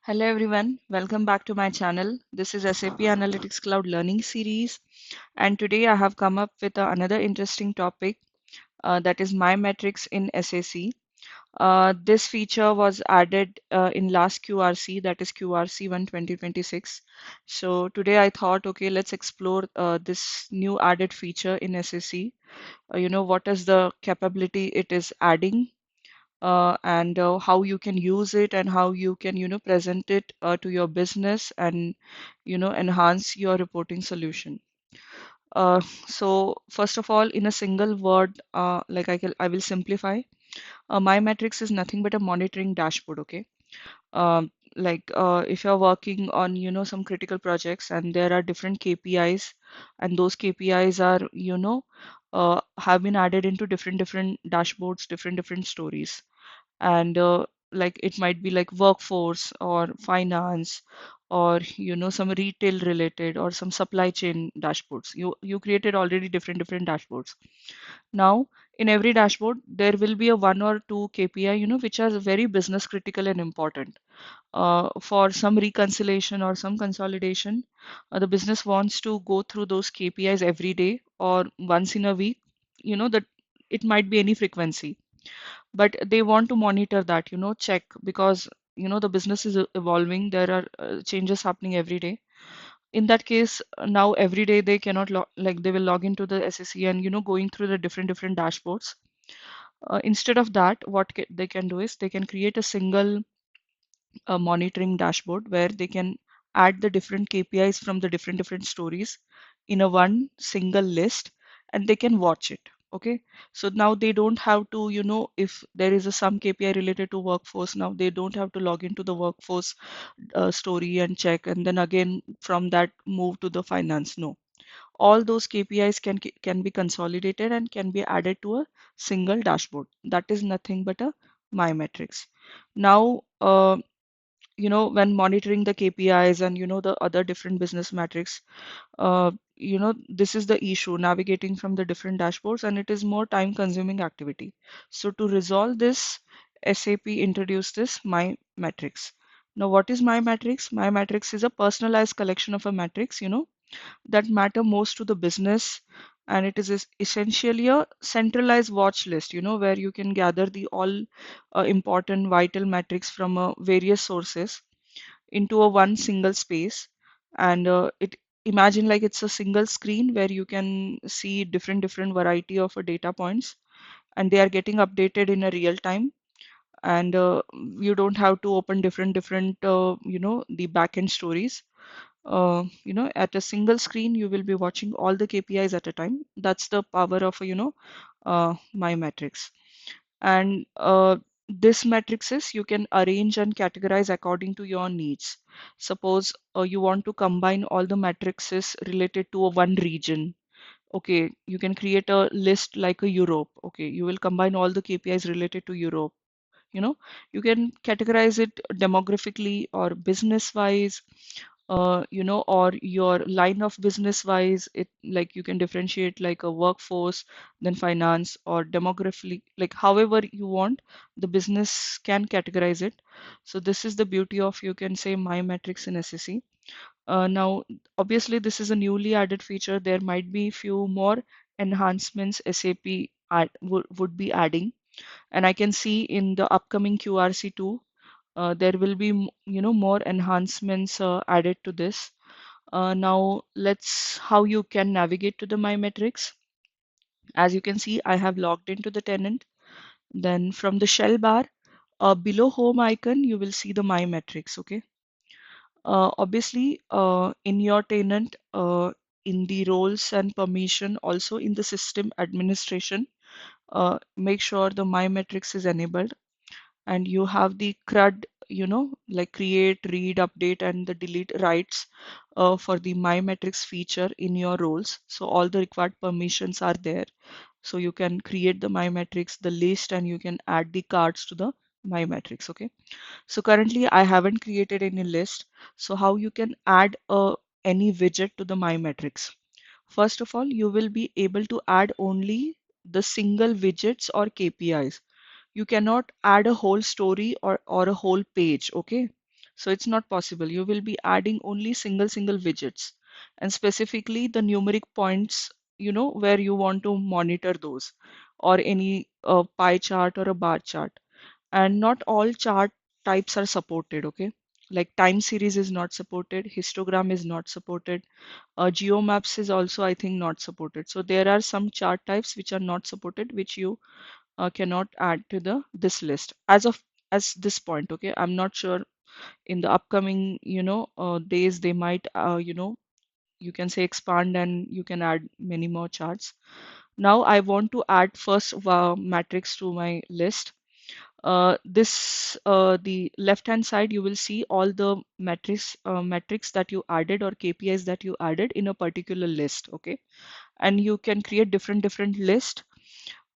Hello everyone, welcome back to my channel. This is SAP Analytics Cloud learning series, and today I have come up with another interesting topic, that is my metrics in SAC. This feature was added in last QRC, that is QRC 1 2026. So today I thought, okay, let's explore this new added feature in SAC. What is the capability it is adding, and how you can use it and how you can present it to your business and enhance your reporting solution. So first of all, in a single word, I will simplify. My metrics is nothing but a monitoring dashboard. Okay. If you're working on some critical projects and there are different KPIs, and those KPIs are have been added into different dashboards, different stories, and like it might be like workforce or finance, or some retail related or some supply chain dashboards. You created already different dashboards. Now in every dashboard there will be a one or two KPI which are very business critical and important. For some reconciliation or some consolidation, the business wants to go through those KPIs every day or once in a week. That it might be any frequency, but they want to monitor that, check, because the business is evolving. There are changes happening every day. In that case, now every day they cannot they will log into the SSE and going through the different dashboards. Instead of that, what they can do is they can create a single monitoring dashboard where they can add the different KPIs from the different stories in a one single list, and they can watch it. Okay, so now they don't have to, if there is some KPI related to workforce, now they don't have to log into the workforce story and check, and then again from that move to the finance. No, all those KPIs can be consolidated and can be added to a single dashboard. That is nothing but a my metrics. Now, when monitoring the KPIs and the other different business metrics, this is the issue, navigating from the different dashboards, and it is more time consuming activity. So to resolve this, SAP introduced this my metrics. Now what is my metrics? My metrics is a personalized collection of a metrics that matter most to the business, and it is essentially a centralized watch list, where you can gather the all important vital metrics from various sources into a one single space. And it imagine like it's a single screen where you can see different variety of data points, and they are getting updated in a real time. And you don't have to open different the backend stories. At a single screen you will be watching all the KPIs at a time. That's the power of my metrics. And this matrices you can arrange and categorize according to your needs. Suppose you want to combine all the matrices related to a one region. Okay, you can create a list like a Europe. Okay, you will combine all the KPIs related to Europe. You can categorize it demographically or business wise, or your line of business wise. It like you can differentiate like a workforce, then finance, or demographically, like however you want, the business can categorize it. So this is the beauty of, you can say, my metrics in SSE. Now, obviously, this is a newly added feature. There might be few more enhancements SAP would be adding, and I can see in the upcoming QRC2 there will be more enhancements added to this. Now let's how you can navigate to the my metrics. As you can see, I have logged into the tenant. Then from the shell bar, below home icon you will see the my metrics. Okay, obviously in your tenant, in the roles and permission, also in the system administration, make sure the my metrics is enabled, and you have the CRUD, like create, read, update, and the delete rights for the my metrics feature in your roles. So all the required permissions are there. So you can create the my metrics, the list, and you can add the cards to the my metrics. Okay. So currently I haven't created any list. So how you can add any widget to the my metrics? First of all, you will be able to add only the single widgets or KPIs. You cannot add a whole story or a whole page. Okay, So it's not possible. You will be adding only single widgets, and specifically the numeric points, where you want to monitor those, or any pie chart or a bar chart. And not all chart types are supported, okay? Like time series is not supported, histogram is not supported, geomaps is also, I think, not supported. So there are some chart types which are not supported, which you cannot add to the this list as this point, okay? I'm not sure in the upcoming, days they might, you can say expand and you can add many more charts. Now I want to add first matrix to my list. The left hand side, you will see all the metrics that you added or KPIs that you added in a particular list, okay? And you can create different list,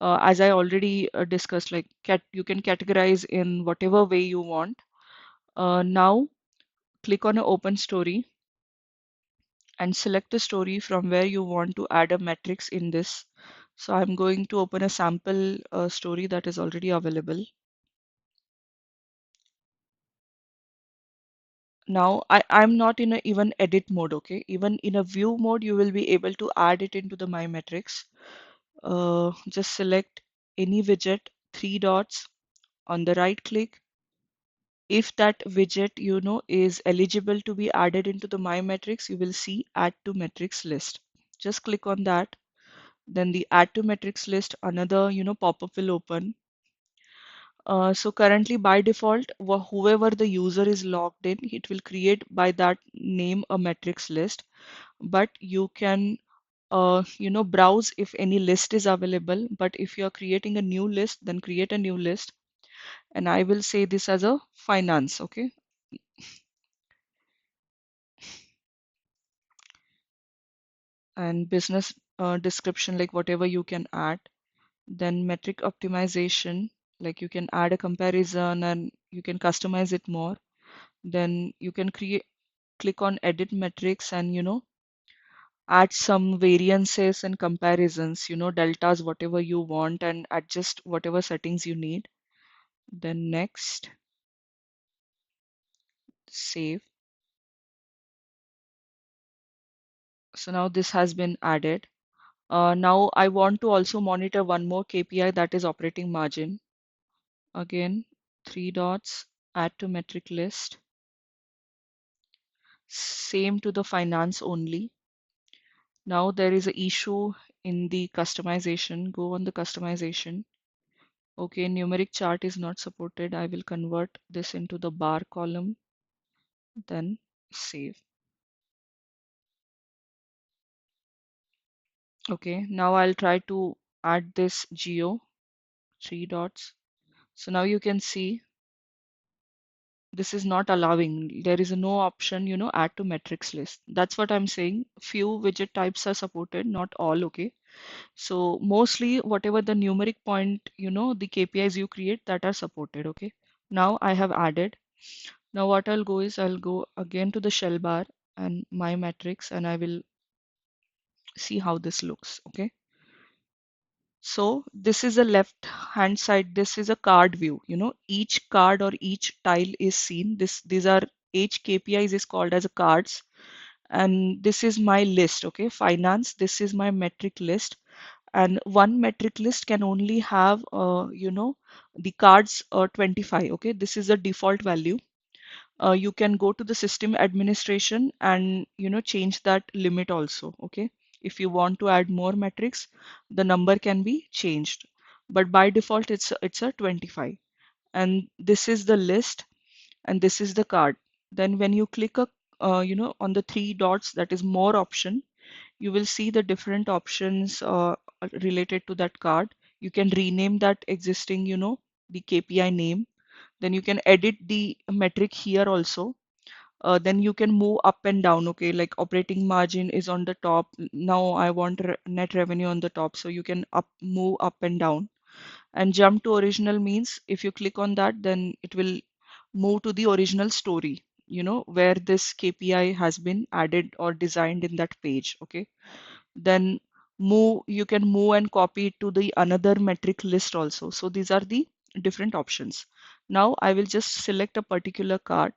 as I already discussed, like you can categorize in whatever way you want. Now click on a open story and select the story from where you want to add a matrix in this. So I'm going to open a sample story that is already available. Now I'm not in a even edit mode, okay? Even in a view mode, you will be able to add it into the My Metrics. Just select any widget, three dots on the right click. If that widget, is eligible to be added into the My Metrics, you will see Add to Metrics list. Just click on that. Then the Add to Metrics list, another, pop-up will open. So currently by default, whoever the user is logged in, it will create by that name a metrics list. But you can, browse if any list is available. But if you are creating a new list, then create a new list. And I will say this as a finance, okay? And business description, like whatever you can add. Then metric optimization, like you can add a comparison and you can customize it more. Then you can click on edit metrics and add some variances and comparisons, deltas, whatever you want, and adjust whatever settings you need. Then next, save. So now this has been added. Now I want to also monitor one more KPI, that is operating margin. Again, three dots, add to metric list. Same to the finance only. Now there is an issue in the customization. Go on the customization. Okay, numeric chart is not supported. I will convert this into the bar column, then save. Okay, now I'll try to add this geo, three dots. So now you can see this is not allowing. There is no option, add to metrics list. That's what I'm saying. Few widget types are supported, not all, okay? So mostly whatever the numeric point, the KPIs you create that are supported, okay? Now I have added. Now what I'll go is I'll go again to the shell bar and my metrics and I will see how this looks, okay? So this is the left hand side. This is a card view. Each card or each tile is seen. These are each KPIs is called as a cards. And this is my list, okay? Finance, this is my metric list. And one metric list can only have, the cards 25, okay? This is the default value. You can go to the system administration and change that limit also, okay? If you want to add more metrics, the number can be changed, but by default it's a 25. And this is the list and this is the card. Then when you click on the three dots, that is more option, you will see the different options related to that card. You can rename that existing, the KPI name. Then you can edit the metric here also. Then you can move up and down, okay? Like operating margin is on the top. Now I want net revenue on the top, so you can move up and down. And jump to original means if you click on that, then it will move to the original story, where this KPI has been added or designed in that page, okay? Then you can move and copy it to the another metric list also. So these are the different options. Now I will just select a particular card.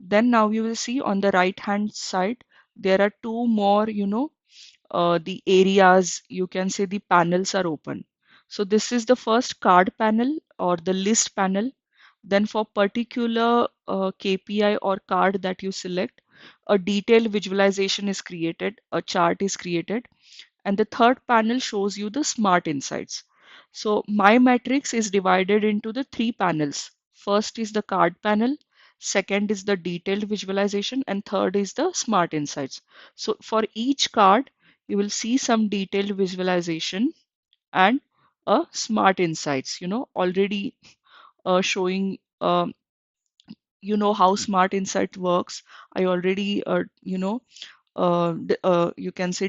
Then now you will see on the right hand side, there are two more, the areas, you can say the panels are open. So this is the first card panel or the list panel. Then for particular KPI or card that you select, a detailed visualization is created, a chart is created, and the third panel shows you the smart insights. So my matrix is divided into the three panels. First is the card panel, second is the detailed visualization, and third is the smart insights. So for each card, you will see some detailed visualization and a smart insights, already showing how smart insight works. I already you can say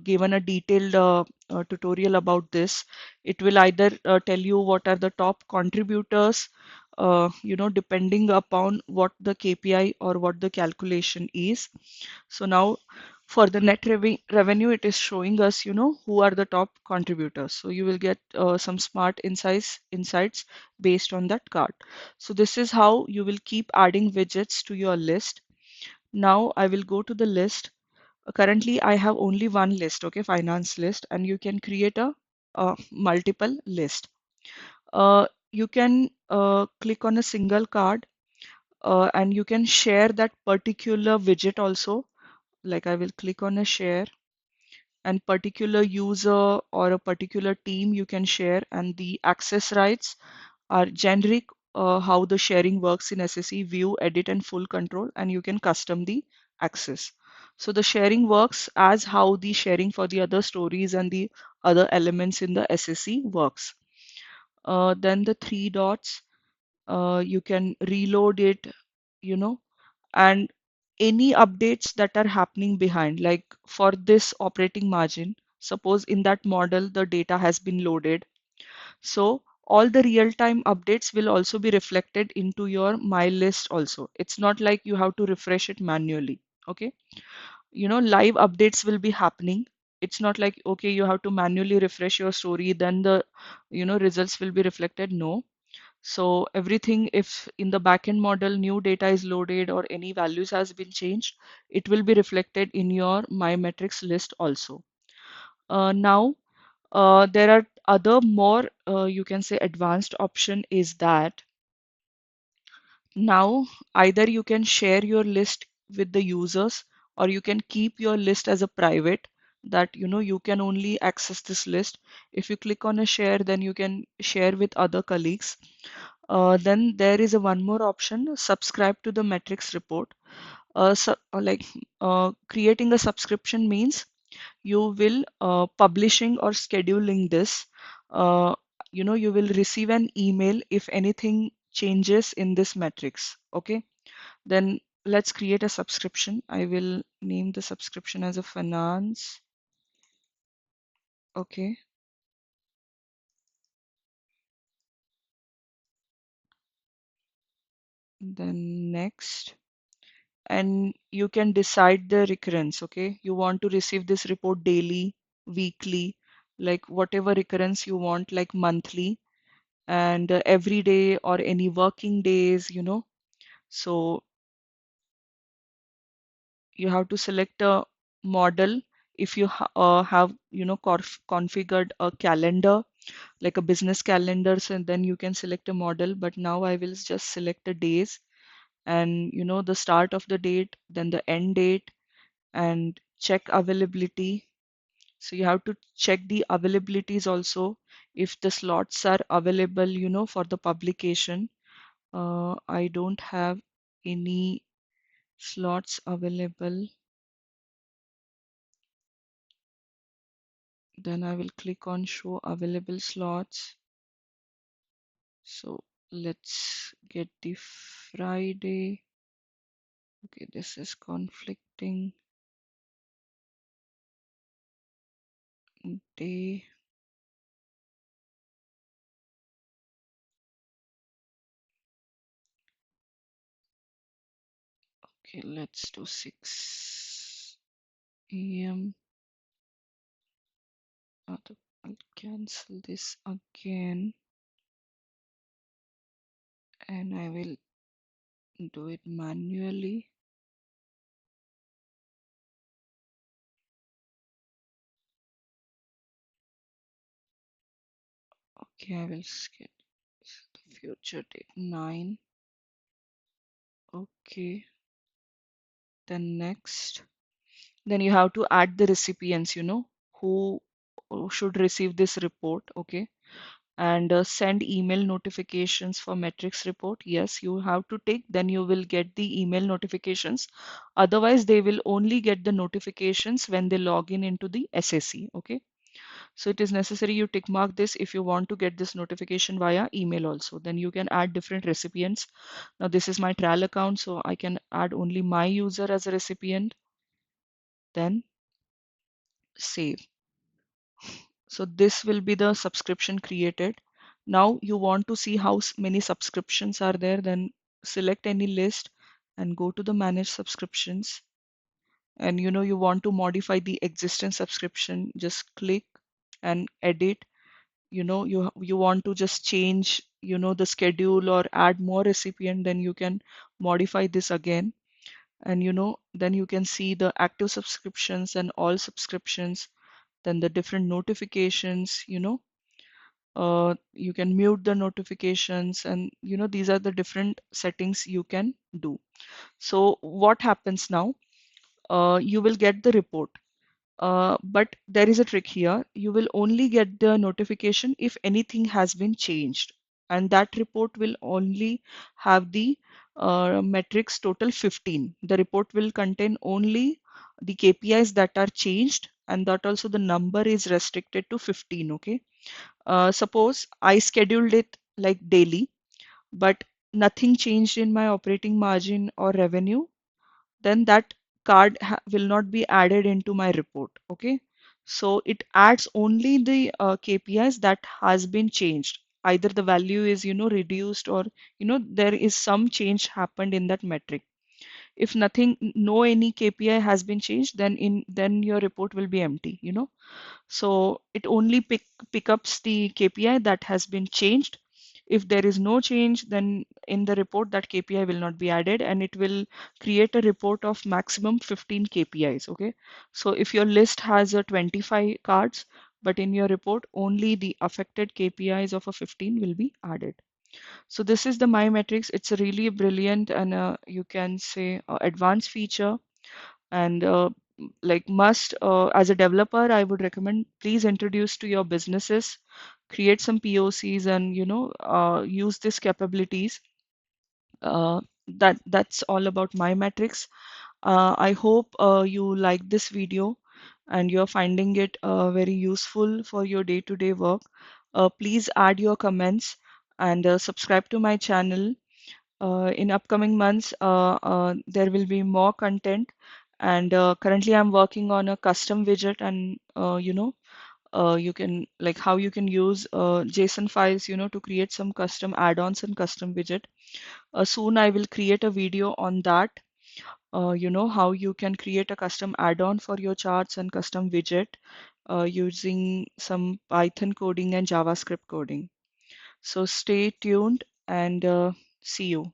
given a detailed tutorial about this. It will either tell you what are the top contributors, depending upon what the KPI or what the calculation is. So now for the net revenue, it is showing us, who are the top contributors. So you will get some smart insights based on that card. So this is how you will keep adding widgets to your list. Now I will go to the list. Currently, I have only one list, okay, finance list, and you can create a multiple list. You can click on a single card, and you can share that particular widget also. Like I will click on a share, and particular user or a particular team you can share, and the access rights are generic, how the sharing works in SAC, view, edit, and full control, and you can custom the access. So the sharing works as how the sharing for the other stories and the other elements in the SAC works. Then the three dots, you can reload it, you know, and any updates that are happening behind, like for this operating margin, suppose in that model the data has been loaded, so all the real-time updates will also be reflected into your my list also. It's not like you have to refresh it manually. Okay. Live updates will be happening. It's not like, okay, you have to manually refresh your story, then the, results will be reflected. No. So everything, if in the backend model new data is loaded or any values has been changed, it will be reflected in your my metrics list also. Now, there are other more, you can say advanced option is that now either you can share your list with the users, or you can keep your list as a private, that you can only access this list. If you click on a share, then you can share with other colleagues. Then there is a one more option, subscribe to the metrics report. Creating a subscription means you will publishing or scheduling this. uh, you will receive an email if anything changes in this metrics. Okay, then let's create a subscription. I will name the subscription as a finance. Okay, then next, and you can decide the recurrence. Okay, you want to receive this report daily, weekly, like whatever recurrence you want, like monthly, and every day or any working days. So you have to select a model. If you have configured a calendar, like a business calendars, and then you can select a model. But now I will just select the days, and the start of the date, then the end date, and check availability. So you have to check the availabilities also, if the slots are available for the publication. I don't have any slots available. Then I will click on show available slots. So let's get the Friday. Okay, this is conflicting day. Okay, let's do 6 a.m. I'll cancel this again, and I will do it manually. Okay, I will skip the future date 9. Okay, then next. Then you have to add the recipients, who should receive this report. Okay, and send email notifications for metrics report. Yes, you have to take, then you will get the email notifications. Otherwise, they will only get the notifications when they log in into the SAC. Okay, so it is necessary you tick mark this if you want to get this notification via email also. Then you can add different recipients. Now this is my trial account, so I can add only my user as a recipient. Then save. So this will be the subscription created. Now you want to see how many subscriptions are there, then select any list and go to the manage subscriptions. And you want to modify the existing subscription, just click and edit. You want to just change the schedule or add more recipient, then you can modify this again. And then you can see the active subscriptions and all subscriptions, then the different notifications. You can mute the notifications, and these are the different settings you can do. So what happens now? You will get the report, but there is a trick here. You will only get the notification if anything has been changed, and that report will only have the metrics total 15. The report will contain only the KPIs that are changed, and that also the number is restricted to 15. Okay. Suppose I scheduled it like daily, but nothing changed in my operating margin or revenue, then that card will not be added into my report. Okay. So it adds only the KPIs that has been changed. Either the value is, reduced, or, there is some change happened in that metric. If nothing, no any KPI has been changed, then your report will be empty. So it only pick ups the KPI that has been changed. If there is no change, then in the report that KPI will not be added, and it will create a report of maximum 15 KPIs. Okay. So if your list has a 25 cards, but in your report only the affected KPIs of a 15 will be added. So this is the My Metrics. It's a really brilliant and you can say advanced feature, and like must as a developer, I would recommend please introduce to your businesses, create some POCs, and use these capabilities. That's all about My Metrics. I hope you like this video and you're finding it very useful for your day-to-day work. Please add your comments and subscribe to my channel. In upcoming months, there will be more content. And currently, I'm working on a custom widget, and you can like how you can use JSON files, to create some custom add-ons and custom widget. Soon, I will create a video on that. How you can create a custom add-on for your charts and custom widget using some Python coding and JavaScript coding. So stay tuned and see you.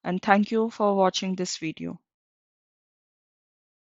And thank you for watching this video.